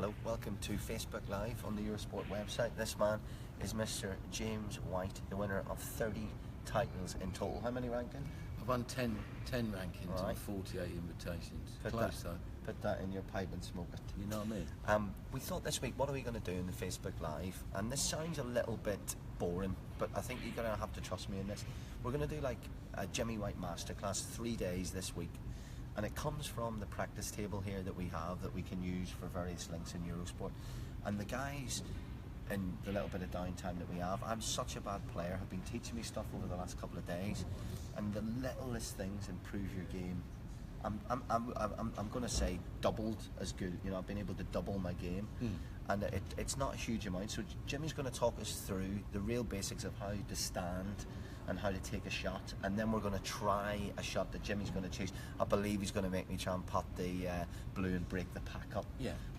Hello, welcome to Facebook Live on the Eurosport website. This man is Mr. James White, the winner of 30 titles in total. How many ranking? I've won 10 rankings and 48 invitations. Put that in your pipe and smoke it. You know what I mean? We thought this week, what are we going to do in the Facebook Live? And this sounds a little bit boring, but I think you're going to have to trust me in this. We're going to do like a Jimmy White masterclass, 3 days this week. And it comes from the practice table here that we have that we can use for various links in Eurosport. And the guys, in the little bit of downtime that we have, I'm such a bad player, have been teaching me stuff over the last couple of days. And the littlest things improve your game. I'm going to say doubled as good. You know, I've been able to double my game. And it's not a huge amount. So Jimmy's going to talk us through the real basics of how to stand and how to take a shot, and then we're going to try a shot that Jimmy's going to choose. I believe he's going to make me try and putt the blue and break the pack up,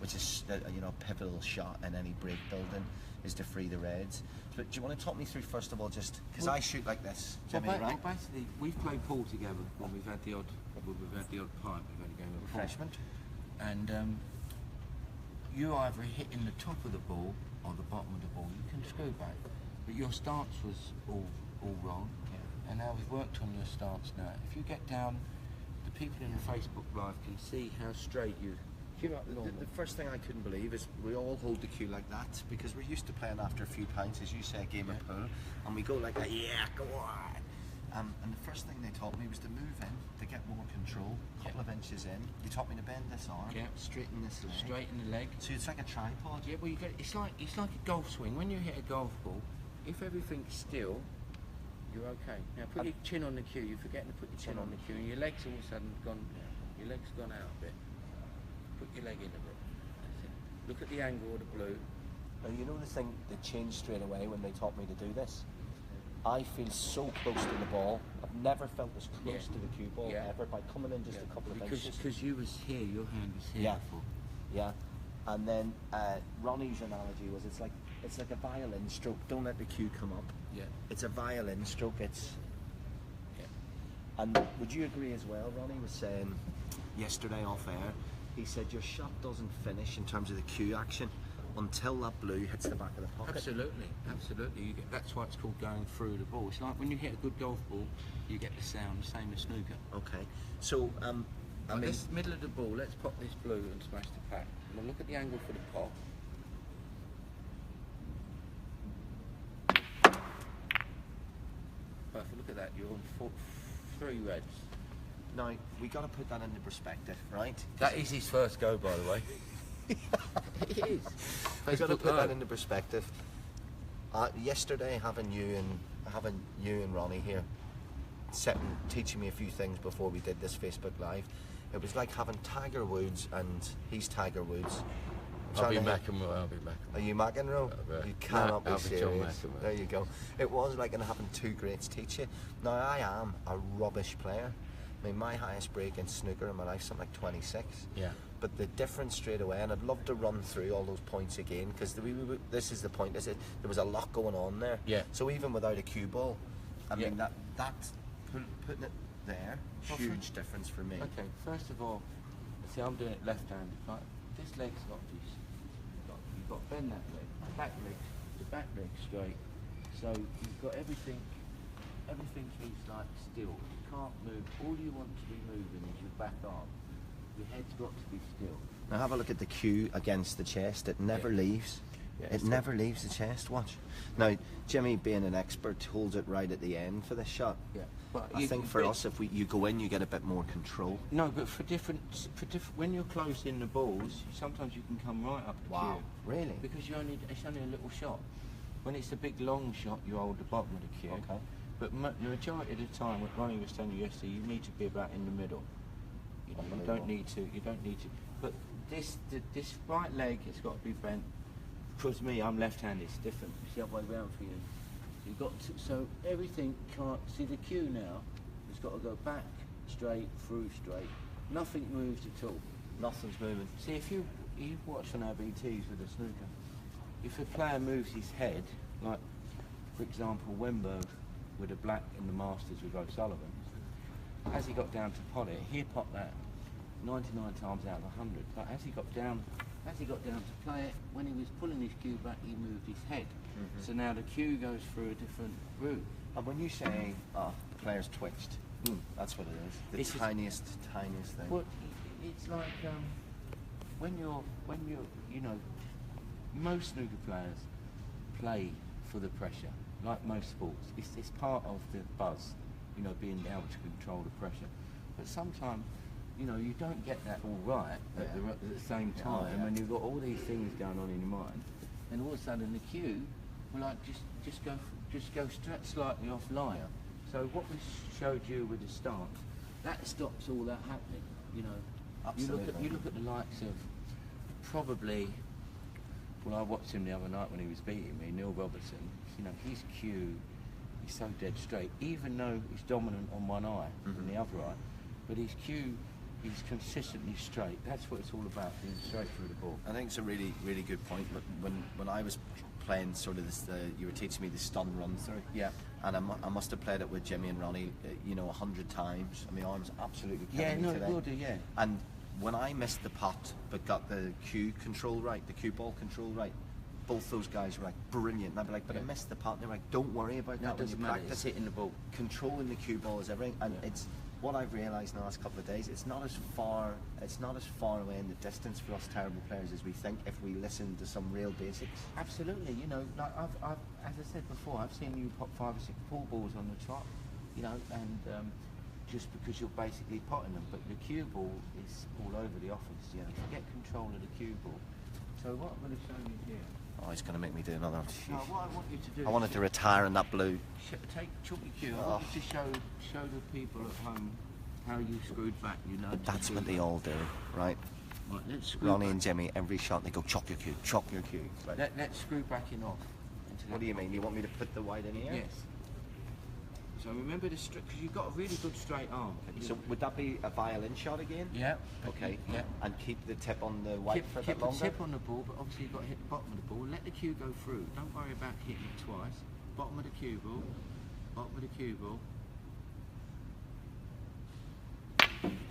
which is a pivotal shot in any break building, is to free the reds. But do you want to talk me through first of all, just because I shoot like this, Jimmy, right? Well, basically, we've played pool together when we've had the odd pipe, we've had a game of refreshment, and you either hitting the top of the ball or the bottom of the ball. You can screw back, but your stance was all wrong, and now we've worked on your stance now. If you get down, the people in the Facebook Live can see how straight you cue up normal. The first thing I couldn't believe is we all hold the cue like that, because we're used to playing after a few pints, as you say, a game of pool, and we go like that, go on. And the first thing they taught me was to move in, to get more control, a couple of inches in. You taught me to bend this arm, straighten this leg. Straighten the leg. So it's like a tripod. Yeah, well, it's like a golf swing. When you hit a golf ball, if everything's still, you're okay. Now put your chin on the cue. You're forgetting to put your chin on the cue, and your legs all of a sudden gone. Your legs gone out a bit. Put your leg in a bit. That's it. Look at the angle of the blue. Now you know the thing that changed straight away when they taught me to do this. I feel so close to the ball. I've never felt as close to the cue ball ever by coming in just a couple of inches. Because you was here, your hand was here before. Yeah. And then Ronnie's analogy was it's like a violin stroke. Don't let the cue come up. Yeah. It's a violin stroke. And would you agree as well? Ronnie was saying yesterday off air, he said your shot doesn't finish in terms of the cue action until that blue hits the back of the pocket. Absolutely. That's why it's called going through the ball. It's like when you hit a good golf ball, you get the sound, same as snooker. Okay. So this middle of the ball, let's pop this blue and smash the pack. We'll look at the angle for the pop. Perfect, look at that, you're on 3 reds. Now, we got to put that into perspective, right? That is his first go, by the way. It is. We got to put that into perspective. Yesterday, having you and Ronnie here, teaching me a few things before we did this Facebook Live, it was like having Tiger Woods, and he's Tiger Woods. I'll be McEnroe. Are you McEnroe? You cannot be serious. There you go. It was like having two greats teach you. Now, I am a rubbish player. I mean, my highest break in snooker in my life is something like 26. Yeah. But the difference straight away, and I'd love to run through all those points again, because this is the point, is it? There was a lot going on there. Yeah. So even without a cue ball, I mean, that putting it there, huge difference for me. Okay, first of all, see, I'm doing it left-handed. Like, this leg's got to be, you've got to bend that leg, the back leg straight. So you've got everything's like still. You can't move. All you want to be moving is your back arm. Your head's got to be still. Now have a look at the cue against the chest. It never leaves. It never leaves the chest. Watch. Now, Jimmy, being an expert, holds it right at the end for this shot. Yeah. But I think for us, if you go in, you get a bit more control. No, but for different, when you're close in the balls, sometimes you can come right up the cue. Really? Because it's only a little shot. When it's a big long shot, you hold the bottom of the cue. Okay. But the majority of the time, what Ronnie was telling you yesterday, you need to be about in the middle. You don't need to. But this right leg has got to be bent. Because me, I'm left-handed. It's different. It's the other way around for you. You've got to, so everything can't see the cue now. It's got to go back straight, through straight. Nothing moves at all. Nothing's moving. See, if you watch on our BTs with a snooker, if a player moves his head, like for example Wimberg with a black in the Masters with O'Sullivan, as he got down to pot it, he'd pot that 99 times out of 100. But as he got down as he got down to play it, when he was pulling his cue back, he moved his head. So now the cue goes through a different route. And when you say, oh, the player's twitched, that's what it is. The It's tiniest thing. Well, it's like when you're, you know, most snooker players play for the pressure, like most sports. It's part of the buzz, you know, being able to control the pressure. But sometimes, you know, you don't get that all right at the same time, and you've got all these things going on in your mind, and all of a sudden the cue will like just go slightly offline. So what we showed you with the stance, that stops all that happening. You know, Absolutely. you look at the likes of probably. Well, I watched him the other night when he was beating me, Neil Robertson. You know, his cue is so dead straight, even though he's dominant on one eye and the other eye, but his cue is consistently straight. That's what it's all about, being straight through the ball. I think it's a really, really good point. But when I was playing sort of this, you were teaching me the stun run through. Yeah. And I must have played it with Jimmy and Ronnie, you know, 100 times. I mean, I was absolutely killing me today. It will do, yeah. And when I missed the putt but got the cue control right, the cue ball control right, both those guys were like brilliant. And I'd be like, but I missed the putt. And they're like, don't worry about that when you practice. It's hitting the ball. Controlling the cue ball is everything. And it's what I've realised in the last couple of days. It's not as far away in the distance for us terrible players as we think if we listen to some real basics. Absolutely. You know, like I've as I said before, I've seen you pop 5 or 6 pool balls on the trot. You know, and just because you're basically potting them, but the cue ball is all over the office. You know, get control of the cue ball. So what I'm going to show you here. Oh, he's going to make me do another. No, what I want you to do. I wanted to retire in that blue. Take chalky cue. I want you to show the people at home how you screwed back. You know. That's what they all do, right? Right, let's screw Ronnie back. and Jimmy, every shot they go chalk your cue, chalk your cue. Right. Let's screw back in off. What do you mean? You want me to put the white in here? Yes. So remember the because you've got a really good straight arm. So would that be a violin shot again? Yeah. Okay. Yeah. And keep the tip on the white for a bit keep longer? the tip on the ball, but obviously you've got to hit the bottom of the ball. Let the cue go through. Don't worry about hitting it twice. Bottom of the cue ball. Bottom of the cue ball.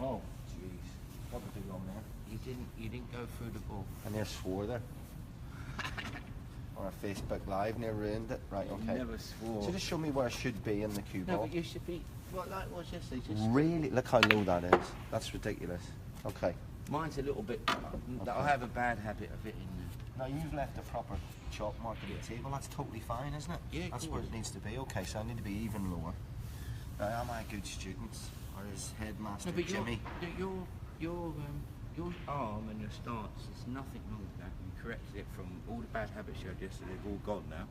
Oh, jeez. What did I do wrong there? You didn't go through the ball. I near swore there. On our Facebook Live, near ruined it. Right, okay. You never swore. So just show me where I should be in the cue No, ball. but you should be. What like was yesterday? Just Really? Look how low that is. That's ridiculous. Okay. mine's a little bit. I have a bad habit of hitting. Now you've left a proper chalk mark at the table. That's totally fine, isn't it? Yeah, that's where it needs to be. Okay, so I need to be even lower. Now, am I a good student, or is headmaster No, but Jimmy? Your arm and your stance, there's nothing wrong with that. You corrected it from all the bad habits you had yesterday, they've all gone now.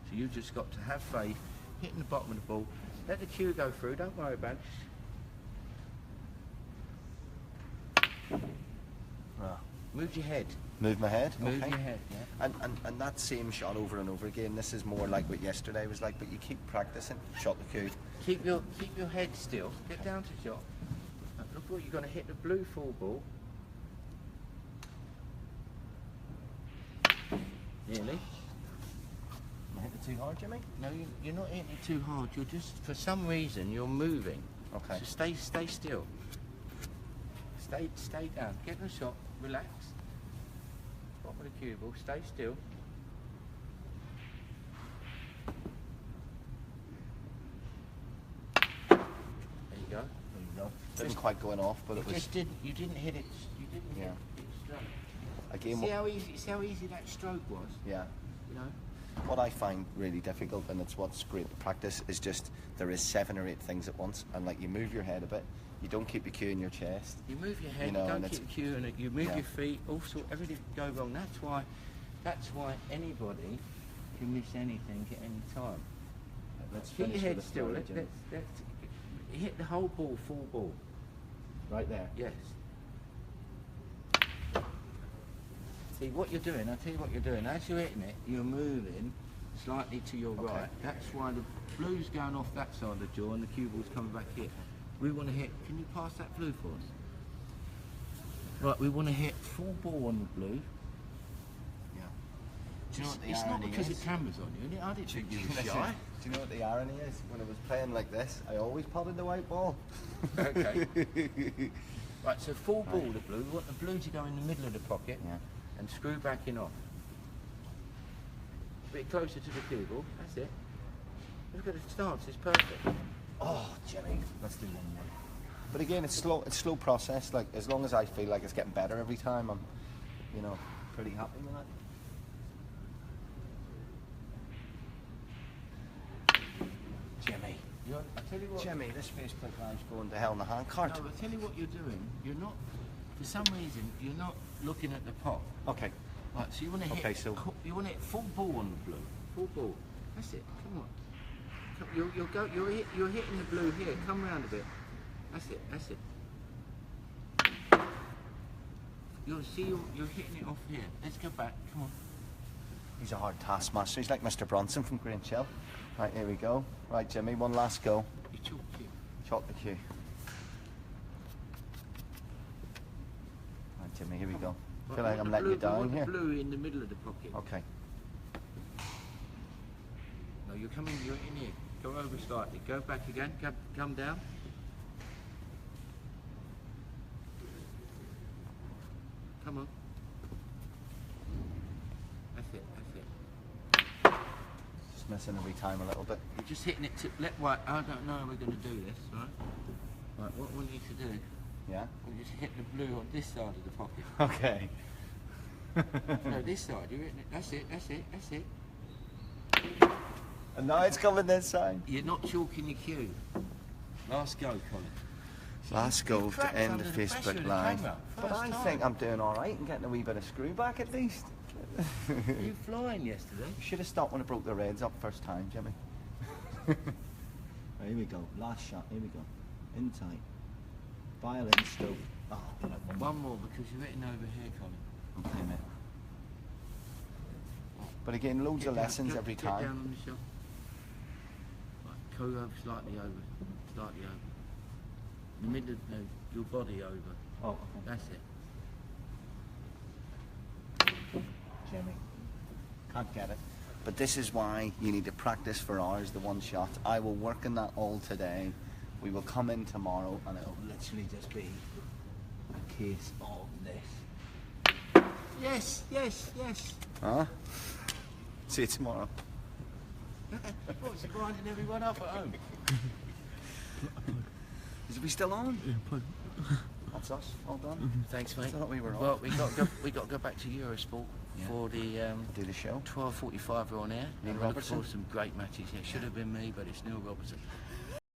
So you've just got to have faith, hitting the bottom of the ball, let the cue go through, don't worry about it. Ah. Move your head. Move my head? Move okay. your head, yeah. And that same shot over and over again, this is more like what yesterday was like, but you keep practicing. Shot the cue. Keep your head still. Get down to shot. Look what you're going to hit the blue full ball. Nearly. I hit it too hard, Jimmy? No, you're not hitting it too hard. You're just, for some reason, you're moving. Okay. So stay still. Stay down. Get in the shot. Relax. Bottom of the cue ball. Stay still. There you go. There you go. Didn't quite going off, but it was. Just didn't. You didn't hit it. You didn't hit it straight. Again, See how easy that stroke was. yeah. You know. What I find really difficult, and it's what's great to practice, is just there is 7 or 8 things at once, and like you move your head a bit, you don't keep the cue in your chest. You move your head, You know, don't and keep the cue in it, you move yeah. your feet, also everything can go wrong. That's why anybody can miss anything at any time. Let's Keep your finish head with a still, story, let's Jimmy. hit the whole ball, full ball. Right there. Yes. See what you're doing, I'll tell you what you're doing. As you're hitting it, you're moving slightly to your Okay. right. That's why the blue's going off that side of the jaw and the cue ball's coming back here. We want to hit, can you pass that blue for us? Right, we want to hit full ball on the blue. Yeah. Do you know what the It's not irony because is? the camera's on you, I didn't think you were Listen, shy. do you know what the irony is? When I was playing like this, I always potted the white ball. Okay. Right, so full ball the blue. We want the blue to go in the middle of the pocket and screw back in off. A bit closer to the cue ball. That's it. Look at the stance. It's perfect. Oh, Jimmy, let's do one more. But again, it's slow process. Like as long as I feel like it's getting better every time, I'm, pretty happy with that. Jimmy. I tell you what. Jimmy, this Facebook Live's going to hell in the handcart. No, I tell you what you're doing. You're not. For some reason, you're not looking at the pot. Okay. Right. So you want to hit. Okay, so you want to hit full ball on the blue. Full ball. That's it. Come on. You're hitting the blue here. Come round a bit. That's it. That's it. You'll see. You're hitting it off here. Let's go back. Come on. he's a hard taskmaster. He's like Mr. Bronson from Green Chill. Right, here we go. Right, Jimmy, one last go. You chalk cue. Chalk the cue. Right, Jimmy, here we go. I feel like I'm letting you down here. Blue in the middle of the pocket. Okay. No, you're coming. You're in here. Go over slightly. Go back again. Come down. Come on. That's it. That's it. Just missing every time a little bit. You're just hitting it to left, right. I don't know how we're going to do this, right? Right. What we need to do? Yeah. We just hit the blue on this side of the pocket. Okay. No, this side. You're hitting it. That's it. That's it. That's it. And now it's coming this side. You're not chalking your cue. Last go, Colin. Last go to cracked end the under the pressure Facebook of the Live. camera, But I first think time. I'm doing all right and getting a wee bit of screw back at least. You flying yesterday? You should have stopped when I broke the reds up first time, Jimmy. Right, here we go. Last shot. Here we go. In tight. Violin stroke. Oh, One more because you're hitting over here, Colin. okay, mate. But again, loads of Get down, lessons get- every get down time. on the shot. Right, go over slightly over. Slightly over. The middle, no, your body over. Oh, okay. That's it. Jimmy. Can't get it. But this is why you need to practice for hours the one shot. I will work on that all today. We will come in tomorrow and it'll literally just be a case of this. Yes, yes, yes. Huh? See you tomorrow. What's it winding everyone up at home? Is we still on? Yeah, plug. That's us. All done. Thanks, mate. Thought we were Well, off. we got to go back to Eurosport Yeah. for the Do the show. 12:45. We're on air. Neil And we're looking Robertson? forward to some great matches. Yeah, should have been me, but it's Neil Robertson.